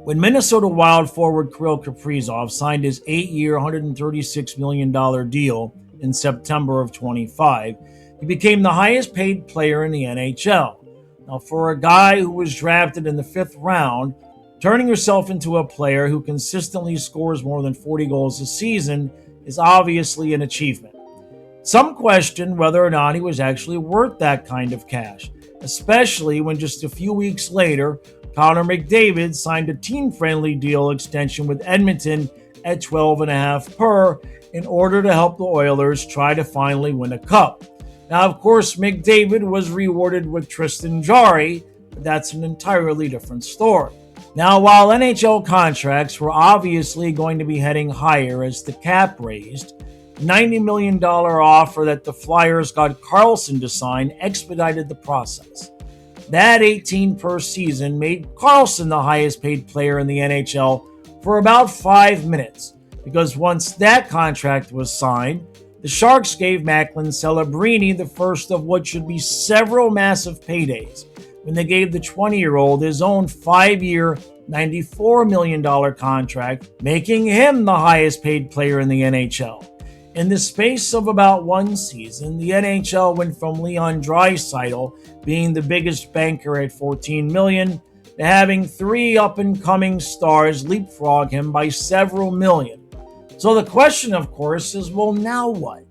When Minnesota Wild forward Kirill Kaprizov signed his 8-year, $136 million deal in September of 25, he became the highest paid player in the NHL. Now, for a guy who was drafted in the 5th round, turning yourself into a player who consistently scores more than 40 goals a season is obviously an achievement. Some question whether or not he was actually worth that kind of cash, especially when just a few weeks later, Connor McDavid signed a team-friendly deal extension with Edmonton at $12.5 per in order to help the Oilers try to finally win a cup. Now, of course, McDavid was rewarded with Tristan Jarry, but that's an entirely different story. Now, while NHL contracts were obviously going to be heading higher as the cap raised, the $90 million offer that the Flyers got Carlsson to sign expedited the process. That 18 per season made Carlsson the highest paid player in the NHL for about 5 minutes, because once that contract was signed, the Sharks gave Macklin Celebrini the first of what should be several massive paydays when they gave the 20-year-old his own 5-year, $94 million contract, making him the highest paid player in the NHL. In the space of about one season, the NHL went from Leon Draisaitl being the biggest banker at $14 million to having 3 up-and-coming stars leapfrog him by several million. So the question, of course, is, well, now what?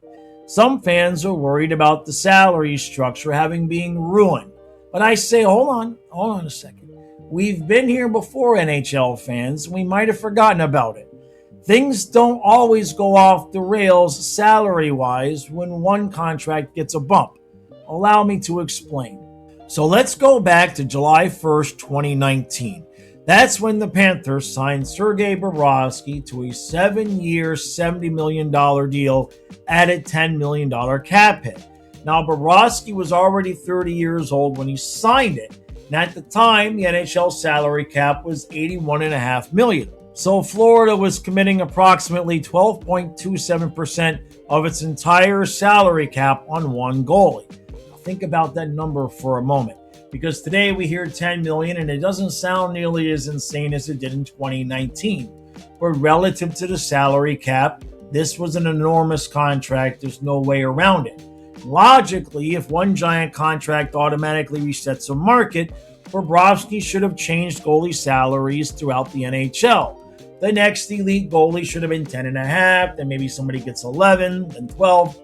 Some fans are worried about the salary structure having been ruined. But I say, hold on a second. We've been here before, NHL fans. We might have forgotten about it. Things don't always go off the rails salary-wise when one contract gets a bump. Allow me to explain. So let's go back to July 1st, 2019. That's when the Panthers signed Sergei Bobrovsky to a 7-year, $70 million deal at a $10 million cap hit. Now, Bobrovsky was already 30 years old when he signed it, and at the time, the NHL salary cap was $81.5 million. So Florida was committing approximately 12.27% of its entire salary cap on one goalie. Now think about that number for a moment, because today we hear $10 million and it doesn't sound nearly as insane as it did in 2019. But relative to the salary cap, this was an enormous contract. There's no way around it. Logically, if one giant contract automatically resets a market, Bobrovsky should have changed goalie salaries throughout the NHL. The next elite goalie should have been 10.5, then maybe somebody gets 11, then 12,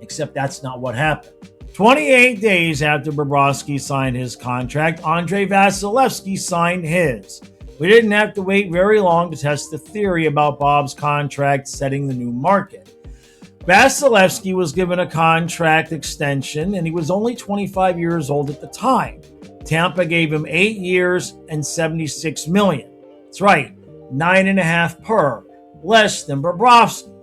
except that's not what happened. 28 days after Bobrovsky signed his contract, Andrei Vasilevskiy signed his. We didn't have to wait very long to test the theory about Bob's contract setting the new market. Vasilevskiy was given a contract extension, and he was only 25 years old at the time. Tampa gave him 8 years and $76 million. That's right, 9.5 per, less than Bobrovsky.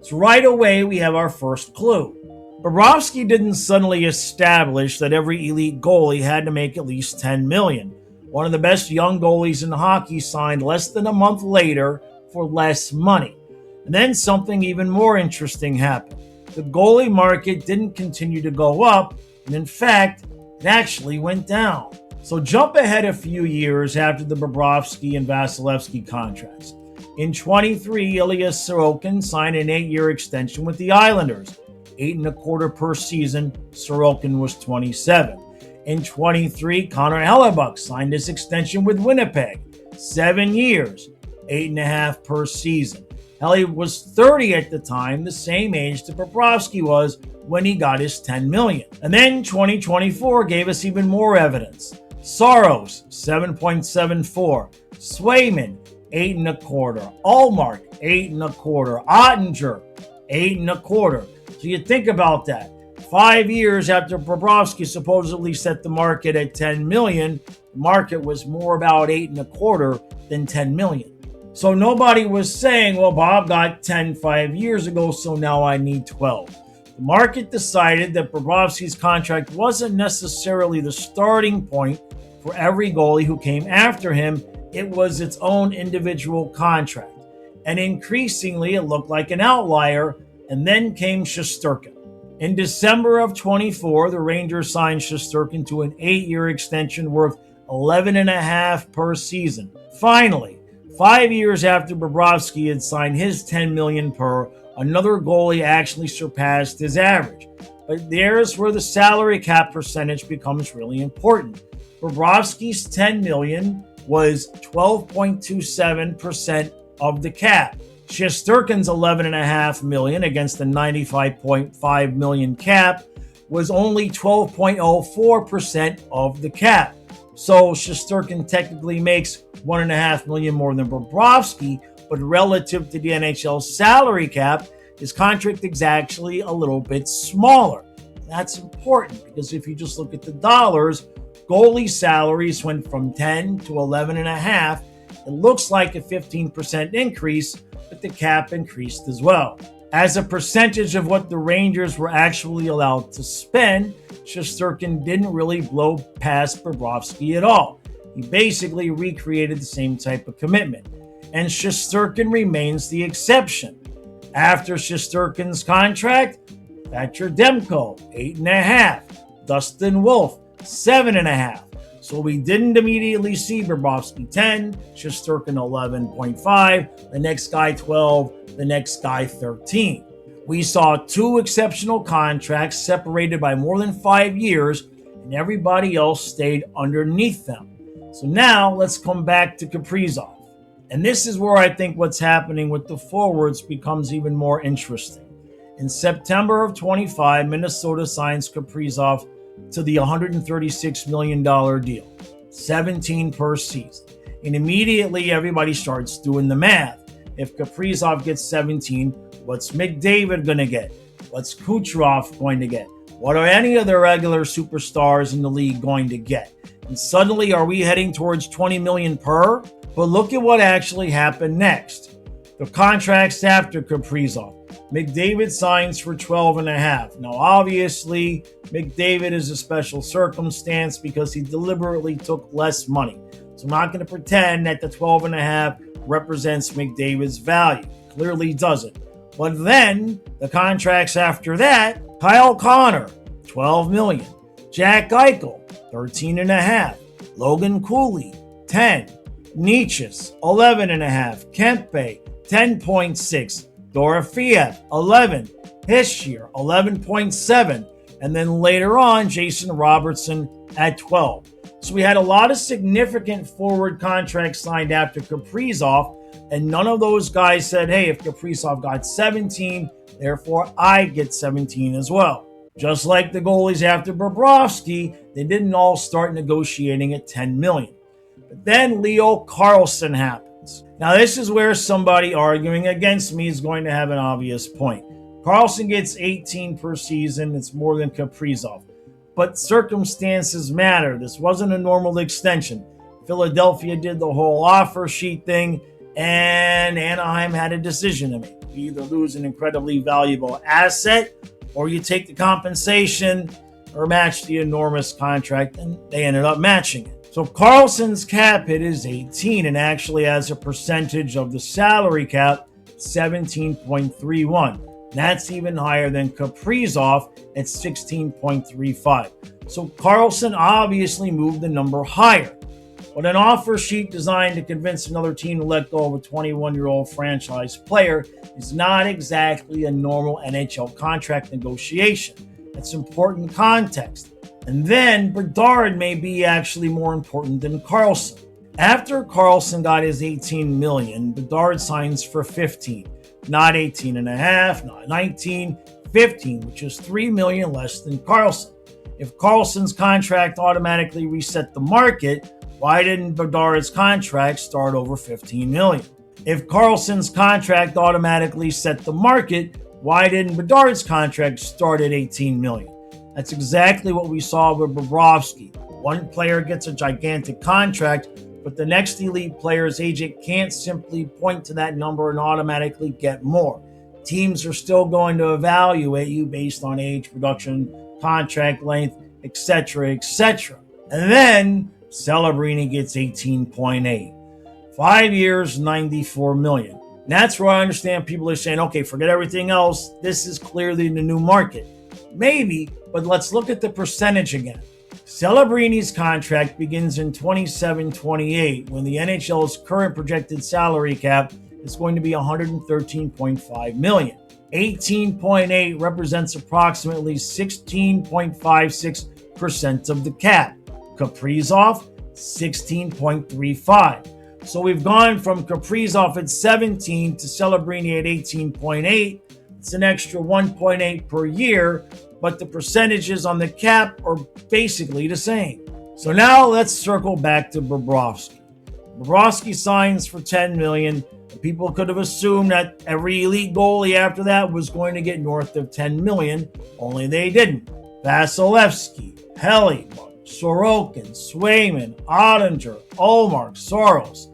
So right away, we have our first clue. Bobrovsky didn't suddenly establish that every elite goalie had to make at least $10 million. One of the best young goalies in hockey signed less than a month later for less money. And then something even more interesting happened. The goalie market didn't continue to go up, and in fact, it actually went down. So jump ahead a few years after the Bobrovsky and Vasilevskiy contracts. In 23, Ilya Sorokin signed an 8-year extension with the Islanders. 8.25 per season. Sorokin was 27. In 23, Connor Hellebuyck signed his extension with Winnipeg. 7 years, 8.5 per season. Helly was 30 at the time, the same age that Bobrovsky was when he got his $10 million. And then 2024 gave us even more evidence. Saros, 7.74. Swayman, 8.25. Ullmark, 8.25. Ottinger, 8.25. So you think about that. 5 years after Bobrovsky supposedly set the market at $10 million, the market was more about 8.25 than $10 million. So nobody was saying, well, Bob got 10 5 years ago, so now I need 12. The market decided that Bobrovsky's contract wasn't necessarily the starting point for every goalie who came after him. It was its own individual contract. And increasingly, it looked like an outlier, and then came Shesterkin. In December of 24, the Rangers signed Shesterkin to an 8-year extension worth 11.5 per season. Finally, 5 years after Bobrovsky had signed his $10 million per, another goalie actually surpassed his average. But there's where the salary cap percentage becomes really important. Bobrovsky's $10 million was 12.27% of the cap. Shesterkin's $11.5 million against the $95.5 million cap was only 12.04% of the cap. So Shesterkin technically makes $1.5 million more than Bobrovsky, but relative to the NHL salary cap, his contract is actually a little bit smaller. That's important because if you just look at the dollars, goalie salaries went from 10 to 11.5. It looks like a 15% increase, but the cap increased as well. As a percentage of what the Rangers were actually allowed to spend, Shesterkin didn't really blow past Bobrovsky at all. He basically recreated the same type of commitment. And Shesterkin remains the exception. After Shesterkin's contract, Thatcher Demko, 8.5. Dustin Wolf, 7.5. So we didn't immediately see Bobrovsky 10, Shesterkin 11.5, the next guy 12, the next guy 13. We saw two exceptional contracts separated by more than 5 years, and everybody else stayed underneath them. So now let's come back to Kaprizov. And this is where I think what's happening with the forwards becomes even more interesting. In September of 25, Minnesota signs Kaprizov to the $136 million deal, 17 per season. And immediately everybody starts doing the math. If Kaprizov gets 17, what's McDavid going to get? What's Kucherov going to get? What are any of the regular superstars in the league going to get? And suddenly, are we heading towards 20 million per? But look at what actually happened next. The contracts after Kaprizov. McDavid signs for 12.5. Now, obviously, McDavid is a special circumstance because he deliberately took less money. So I'm not going to pretend that the 12.5 represents McDavid's value. Clearly doesn't. But then, the contracts after that, Kyle Connor, 12 million. Jack Eichel, 13.5. Logan Cooley, 10. Nietzsche's, 11.5. Kempe, 10.6. Dorofeev, 11. Hischier, 11.7. And then later on, Jason Robertson at 12. So we had a lot of significant forward contracts signed after Kaprizov, and none of those guys said, hey, if Kaprizov got 17, therefore I get 17 as well. Just like the goalies after Bobrovsky, they didn't all start negotiating at 10 million. But then Leo Carlsson happens. Now, this is where somebody arguing against me is going to have an obvious point. Carlsson gets 18 per season. It's more than Kaprizov. But circumstances matter. This wasn't a normal extension. Philadelphia did the whole offer sheet thing, and Anaheim had a decision to make. You either lose an incredibly valuable asset, or you take the compensation, or match the enormous contract, and they ended up matching it. So Carlson's cap hit is 18, and actually as a percentage of the salary cap, 17.31. That's even higher than Kaprizov at 16.35. So Carlsson obviously moved the number higher. But an offer sheet designed to convince another team to let go of a 21-year-old franchise player is not exactly a normal NHL contract negotiation. That's important context. And then Bedard may be actually more important than Carlsson. After Carlsson got his 18 million, Bedard signs for 15. Not 18 and a half, not 19, 15, which is 3 million less than Carlsson. If Carlsson's contract automatically reset the market, why didn't Bedard's contract start over 15 million? If Carlsson's contract automatically set the market, why didn't Bedard's contract start at 18 million? That's exactly what we saw with Bobrovsky. One player gets a gigantic contract, but the next elite player's agent can't simply point to that number and automatically get more. Teams are still going to evaluate you based on age, production, contract length, etc., etc. And then Celebrini gets 18.8. 5 years, 94 million. And that's where I understand people are saying, okay, forget everything else. This is clearly the new market. Maybe, but let's look at the percentage again. Celebrini's contract begins in 27-28 when the NHL's current projected salary cap is going to be $113.5 million. 18.8 represents approximately 16.56% of the cap. Kaprizov, 16.35. So we've gone from Kaprizov at 17 to Celebrini at 18.8. It's an extra 1.8 per year, but the percentages on the cap are basically the same. So now let's circle back to Bobrovsky. Bobrovsky signs for $10 million. People could have assumed that every elite goalie after that was going to get north of $10 million, only they didn't. Vasilevsky, Hellebuck, Sorokin, Swayman, Ottinger, Ullmark, Soros.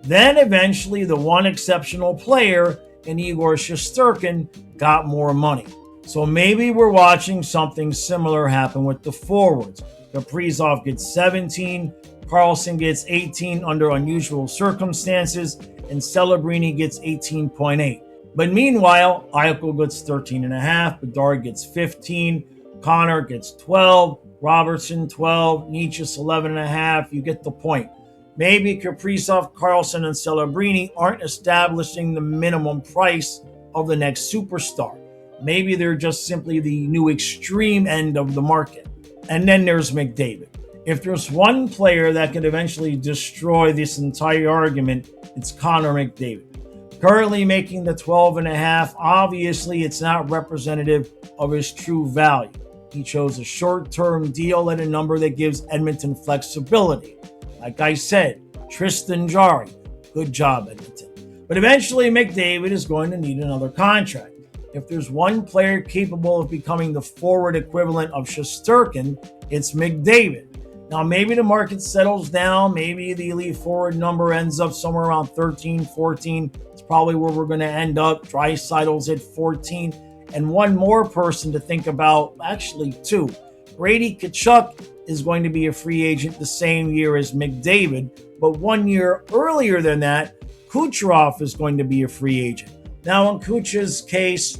Then eventually the one exceptional player in Igor Shesterkin got more money. So maybe we're watching something similar happen with the forwards. Kaprizov gets 17, Carlsson gets 18 under unusual circumstances, and Celebrini gets 18.8. But meanwhile, Eichel gets 13.5, Bedard gets 15, Connor gets 12, Robertson 12, Nietzsche 11.5. You get the point. Maybe Kaprizov, Carlsson, and Celebrini aren't establishing the minimum price of the next superstar. Maybe they're just simply the new extreme end of the market. And then there's McDavid. If there's one player that could eventually destroy this entire argument, it's Connor McDavid. Currently making the 12.5, obviously it's not representative of his true value. He chose a short-term deal at a number that gives Edmonton flexibility. Like I said, Tristan Jarry, good job, Edmonton. But eventually McDavid is going to need another contract. If there's one player capable of becoming the forward equivalent of Shesterkin, it's McDavid. Now, maybe the market settles down. Maybe the elite forward number ends up somewhere around 13, 14. It's probably where we're going to end up. Draisaitl's at 14. And one more person to think about, actually two. Brady Tkachuk is going to be a free agent the same year as McDavid. But 1 year earlier than that, Kucherov is going to be a free agent. Now, in Kucher's case,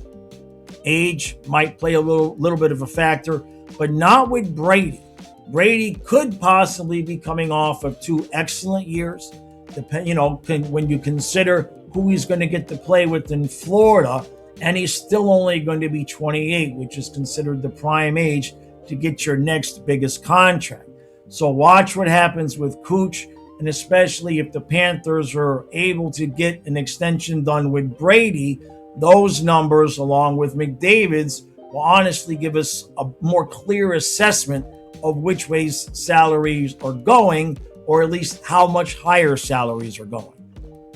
age might play a little bit of a factor, but not with Brady. Brady could possibly be coming off of 2 excellent years. When you consider who he's going to get to play with in Florida, and he's still only going to be 28, which is considered the prime age to get your next biggest contract. So watch what happens with Kuch, and especially if the Panthers are able to get an extension done with Brady, those numbers, along with McDavid's, will honestly give us a more clear assessment of which ways salaries are going, or at least how much higher salaries are going.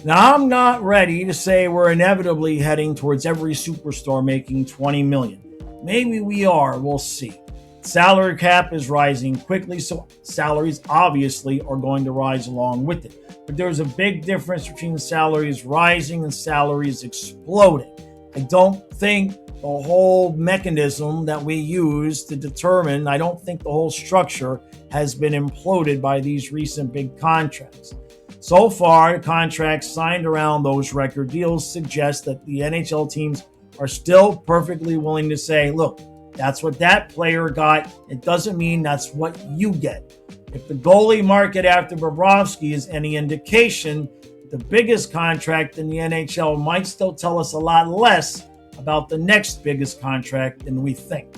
Now, I'm not ready to say we're inevitably heading towards every superstar making $20 million. Maybe we are, we'll see. Salary cap is rising quickly, so salaries obviously are going to rise along with it. But there's a big difference between salaries rising and salaries exploding. I don't think the whole mechanism that we use to determine, I don't think the whole structure has been imploded by these recent big contracts. So far, the contracts signed around those record deals suggest that the NHL teams are still perfectly willing to say, look, that's what that player got. It doesn't mean that's what you get. If the goalie market after Bobrovsky is any indication, the biggest contract in the NHL might still tell us a lot less about the next biggest contract than we think.